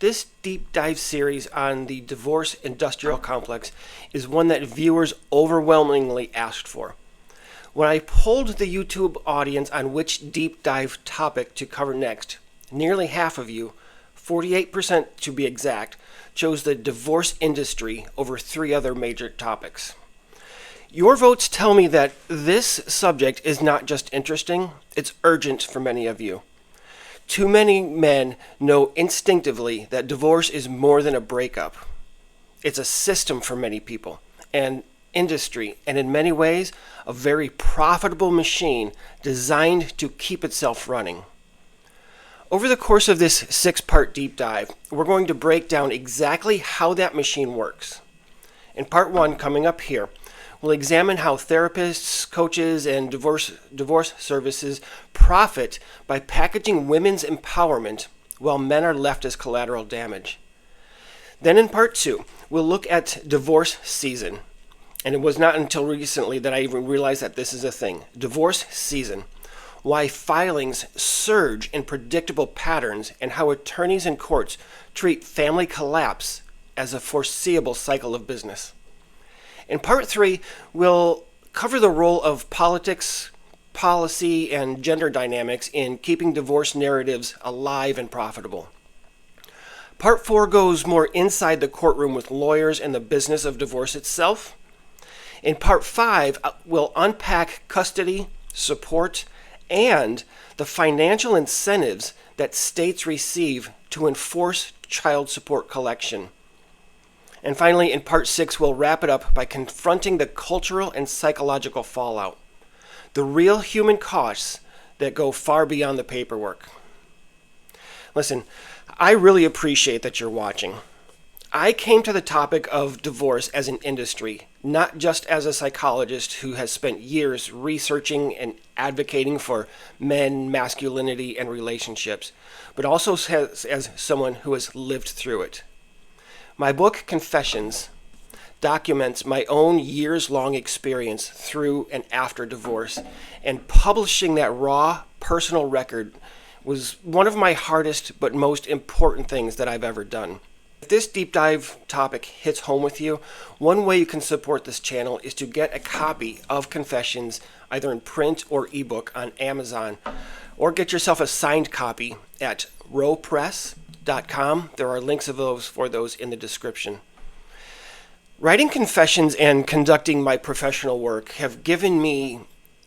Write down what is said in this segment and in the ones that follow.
This deep dive series on the divorce industrial complex is one that viewers overwhelmingly asked for. When I polled the YouTube audience on which deep dive topic to cover next, nearly half of you, 48% to be exact, chose the divorce industry over three other major topics. Your votes tell me that this subject is not just interesting, it's urgent for many of you. Too many men know instinctively that divorce is more than a breakup. It's a system for many people, an industry, and in many ways, a very profitable machine designed to keep itself running. Over the course of this 6-part deep dive, we're going to break down exactly how that machine works. In part 1, coming up here, we'll examine how therapists, coaches, and divorce services profit by packaging women's empowerment while men are left as collateral damage. Then in part 2, we'll look at divorce season. And it was not until recently that I even realized that this is a thing. Divorce season. Why filings surge in predictable patterns and how attorneys and courts treat family collapse as a foreseeable cycle of business. In part 3, we'll cover the role of politics, policy, and gender dynamics in keeping divorce narratives alive and profitable. Part 4 goes more inside the courtroom with lawyers and the business of divorce itself. In part 5, we'll unpack custody, support, and the financial incentives that states receive to enforce child support collection. And finally, in part 6, we'll wrap it up by confronting the cultural and psychological fallout, the real human costs that go far beyond the paperwork. Listen, I really appreciate that you're watching. I came to the topic of divorce as an industry, not just as a psychologist who has spent years researching and advocating for men, masculinity, and relationships, but also as someone who has lived through it. My book, Confessions, documents my own years-long experience through and after divorce, and publishing that raw, personal record was one of my hardest but most important things that I've ever done. If this deep dive topic hits home with you, one way you can support this channel is to get a copy of Confessions, either in print or ebook, on Amazon, or get yourself a signed copy at rowpress.com. There are links for those in the description. Writing Confessions and conducting my professional work have given me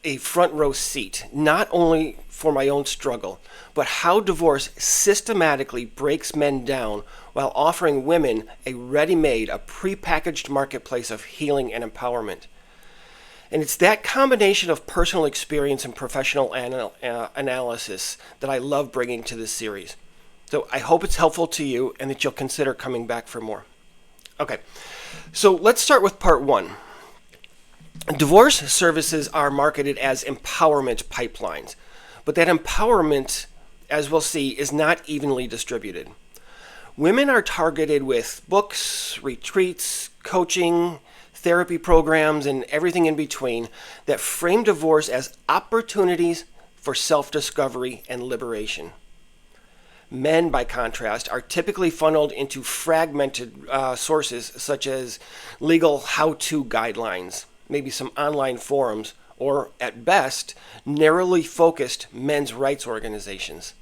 a front row seat, not only for my own struggle, but how divorce systematically breaks men down while offering women a ready-made, a prepackaged marketplace of healing and empowerment. And it's that combination of personal experience and professional analysis that I love bringing to this series. So I hope it's helpful to you and that you'll consider coming back for more. Okay, so let's start with part 1. Divorce services are marketed as empowerment pipelines, but that empowerment, as we'll see, is not evenly distributed. Women are targeted with books, retreats, coaching, therapy programs, and everything in between that frame divorce as opportunities for self-discovery and liberation. Men, by contrast, are typically funneled into fragmented sources such as legal how-to guidelines, maybe some online forums, or at best, narrowly focused men's rights organizations.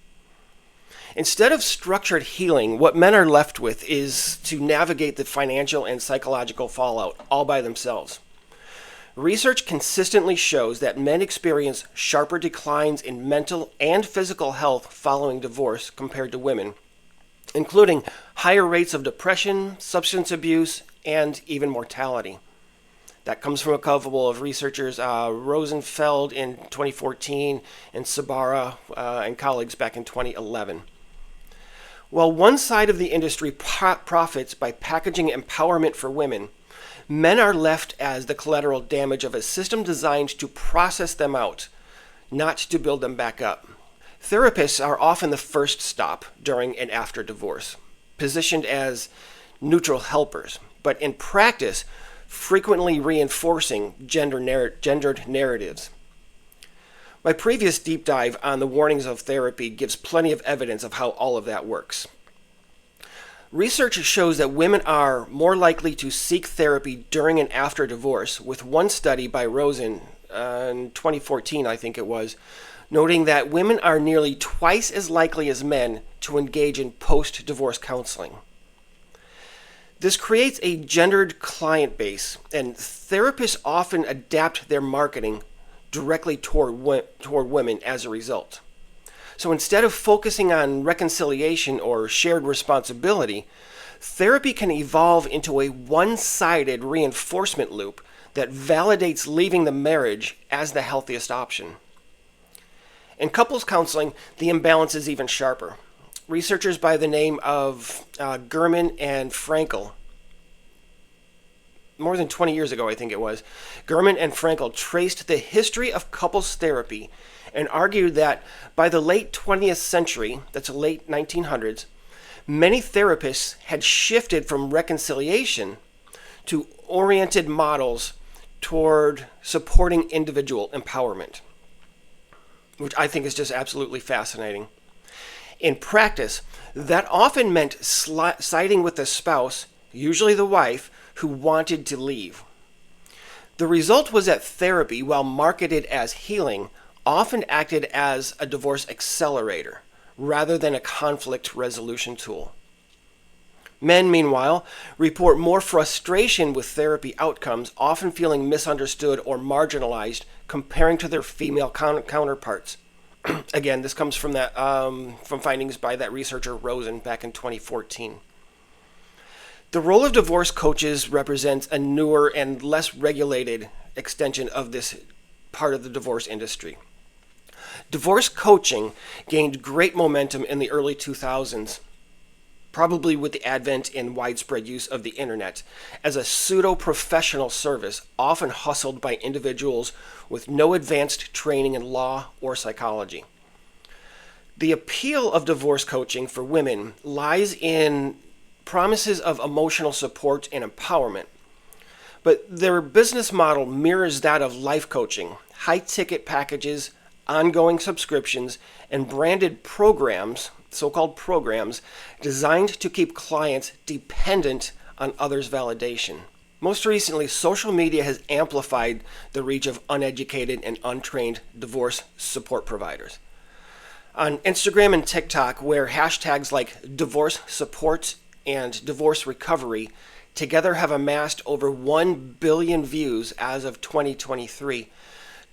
Instead of structured healing, what men are left with is to navigate the financial and psychological fallout all by themselves. Research consistently shows that men experience sharper declines in mental and physical health following divorce compared to women, including higher rates of depression, substance abuse, and even mortality. That comes from a couple of researchers, Rosenfeld in 2014 and Sabara and colleagues back in 2011. While one side of the industry profits by packaging empowerment for women, men are left as the collateral damage of a system designed to process them out, not to build them back up. Therapists are often the first stop during and after divorce, positioned as neutral helpers, but in practice, frequently reinforcing gendered narratives. My previous deep dive on the warnings of therapy gives plenty of evidence of how all of that works. Research shows that women are more likely to seek therapy during and after divorce, with one study by Rosen in 2014, I think it was, noting that women are nearly twice as likely as men to engage in post-divorce counseling. This creates a gendered client base, and therapists often adapt their marketing directly toward women as a result. So instead of focusing on reconciliation or shared responsibility, therapy can evolve into a one-sided reinforcement loop that validates leaving the marriage as the healthiest option. In couples counseling, the imbalance is even sharper. Researchers by the name of Gurman and Frankel, more than 20 years ago I think it was, Gurman and Frankel traced the history of couples therapy and argued that by the late 20th century, that's the late 1900s, many therapists had shifted from reconciliation to oriented models toward supporting individual empowerment, which I think is just absolutely fascinating. In practice, that often meant siding with the spouse, usually the wife, who wanted to leave. The result was that therapy, while marketed as healing, often acted as a divorce accelerator rather than a conflict resolution tool. Men, meanwhile, report more frustration with therapy outcomes, often feeling misunderstood or marginalized comparing to their female counterparts. Again, this comes from from findings by that researcher Rosen back in 2014. The role of divorce coaches represents a newer and less regulated extension of this part of the divorce industry. Divorce coaching gained great momentum in the early 2000s, probably with the advent and widespread use of the internet, as a pseudo-professional service often hustled by individuals with no advanced training in law or psychology. The appeal of divorce coaching for women lies in promises of emotional support and empowerment, but their business model mirrors that of life coaching, high-ticket packages, ongoing subscriptions, and branded programs, so-called programs, designed to keep clients dependent on others' validation. Most recently, social media has amplified the reach of uneducated and untrained divorce support providers. On Instagram and TikTok, where hashtags like divorce support and divorce recovery together have amassed over 1 billion views as of 2023,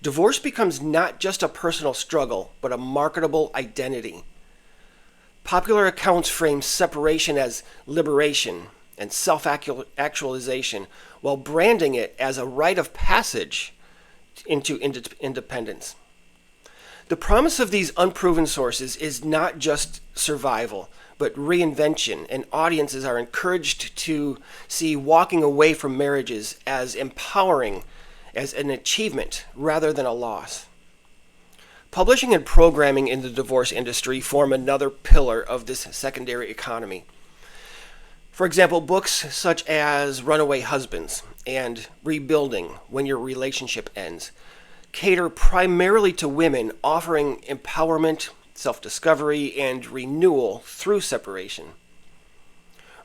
divorce becomes not just a personal struggle, but a marketable identity. Popular accounts frame separation as liberation and self-actualization, while branding it as a rite of passage into independence. The promise of these unproven sources is not just survival, but reinvention, and audiences are encouraged to see walking away from marriages as empowering, as an achievement rather than a loss. Publishing and programming in the divorce industry form another pillar of this secondary economy. For example, books such as Runaway Husbands and Rebuilding When Your Relationship Ends cater primarily to women, offering empowerment, self-discovery, and renewal through separation.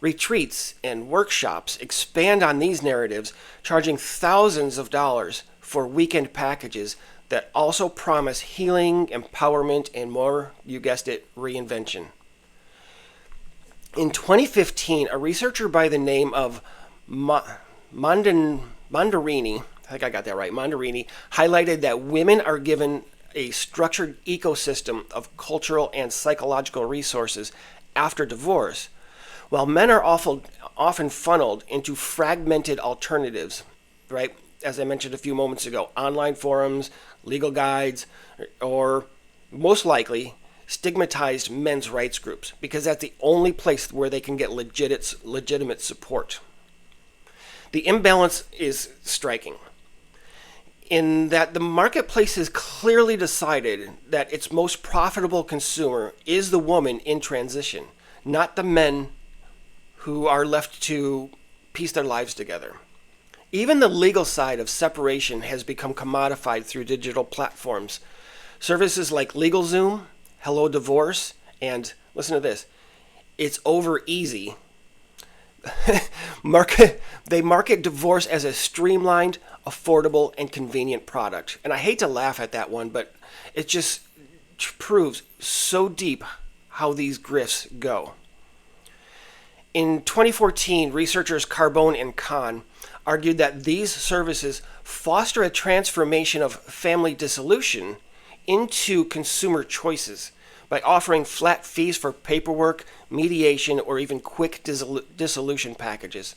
Retreats and workshops expand on these narratives, charging thousands of dollars for weekend packages that also promise healing, empowerment, and more, you guessed it, reinvention. In 2015, a researcher by the name of Mandarini, I think I got that right, Mandarini, highlighted that women are given a structured ecosystem of cultural and psychological resources after divorce, while men are often funneled into fragmented alternatives, right? As I mentioned a few moments ago, online forums, legal guides, or most likely stigmatized men's rights groups, because that's the only place where they can get legitimate support. The imbalance is striking in that the marketplace has clearly decided that its most profitable consumer is the woman in transition, not the men who are left to piece their lives together. Even the legal side of separation has become commodified through digital platforms. Services like LegalZoom, Hello Divorce, and listen to this, It's Over Easy they market divorce as a streamlined, affordable, and convenient product. And I hate to laugh at that one, but it just proves so deep how these grifts go. In 2014, researchers Carbone and Kahn argued that these services foster a transformation of family dissolution into consumer choices by offering flat fees for paperwork, mediation, or even quick dissolution packages.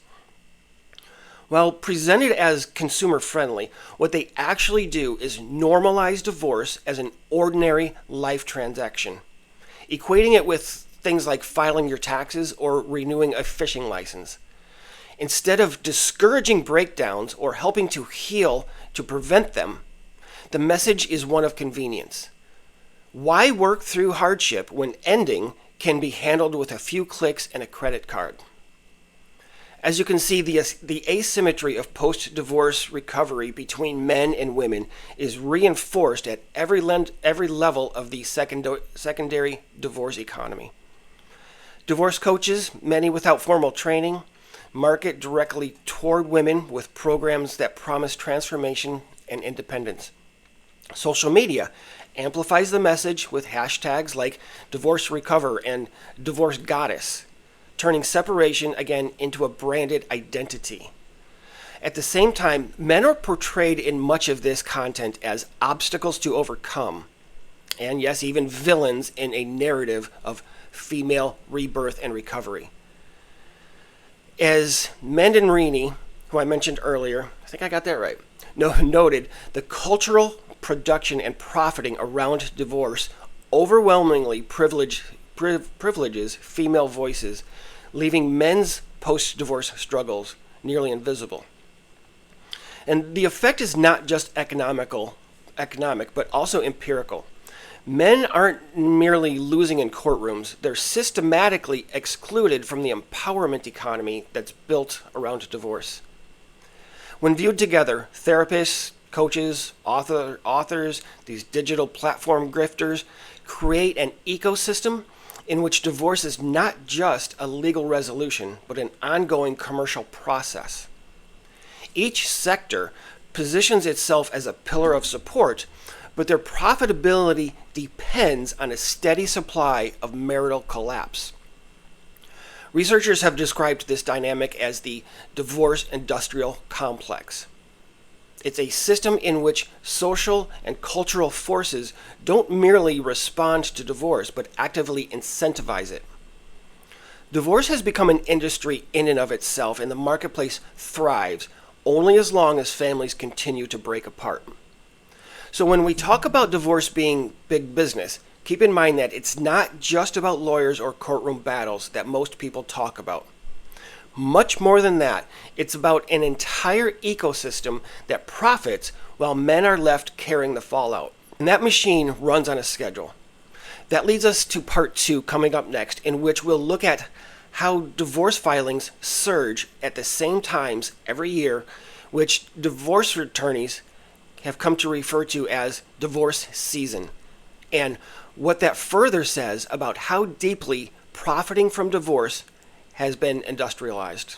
While presented as consumer friendly, what they actually do is normalize divorce as an ordinary life transaction, equating it with things like filing your taxes or renewing a fishing license. Instead of discouraging breakdowns or helping to heal to prevent them, the message is one of convenience. Why work through hardship when ending can be handled with a few clicks and a credit card? As you can see, the asymmetry of post-divorce recovery between men and women is reinforced at every level of the secondary divorce economy. Divorce coaches, many without formal training, market directly toward women with programs that promise transformation and independence. Social media amplifies the message with hashtags like Divorce Recover and Divorce Goddess, turning separation again into a branded identity. At the same time, men are portrayed in much of this content as obstacles to overcome, and yes, even villains in a narrative of female rebirth and recovery. As Mandarini, who I mentioned earlier, I think I got that right, noted, the cultural production and profiting around divorce overwhelmingly privileges female voices, leaving men's post-divorce struggles nearly invisible. And the effect is not just economic, but also empirical. Men aren't merely losing in courtrooms, they're systematically excluded from the empowerment economy that's built around divorce. When viewed together, therapists, coaches, authors, these digital platform grifters create an ecosystem in which divorce is not just a legal resolution, but an ongoing commercial process. Each sector positions itself as a pillar of support, but their profitability depends on a steady supply of marital collapse. Researchers have described this dynamic as the divorce industrial complex. It's a system in which social and cultural forces don't merely respond to divorce, but actively incentivize it. Divorce has become an industry in and of itself, and the marketplace thrives only as long as families continue to break apart. So when we talk about divorce being big business, keep in mind that it's not just about lawyers or courtroom battles that most people talk about. Much more than that, it's about an entire ecosystem that profits while men are left carrying the fallout. And that machine runs on a schedule. That leads us to part 2 coming up next, in which we'll look at how divorce filings surge at the same times every year, which divorce attorneys have come to refer to as divorce season, and what that further says about how deeply profiting from divorce has been industrialized.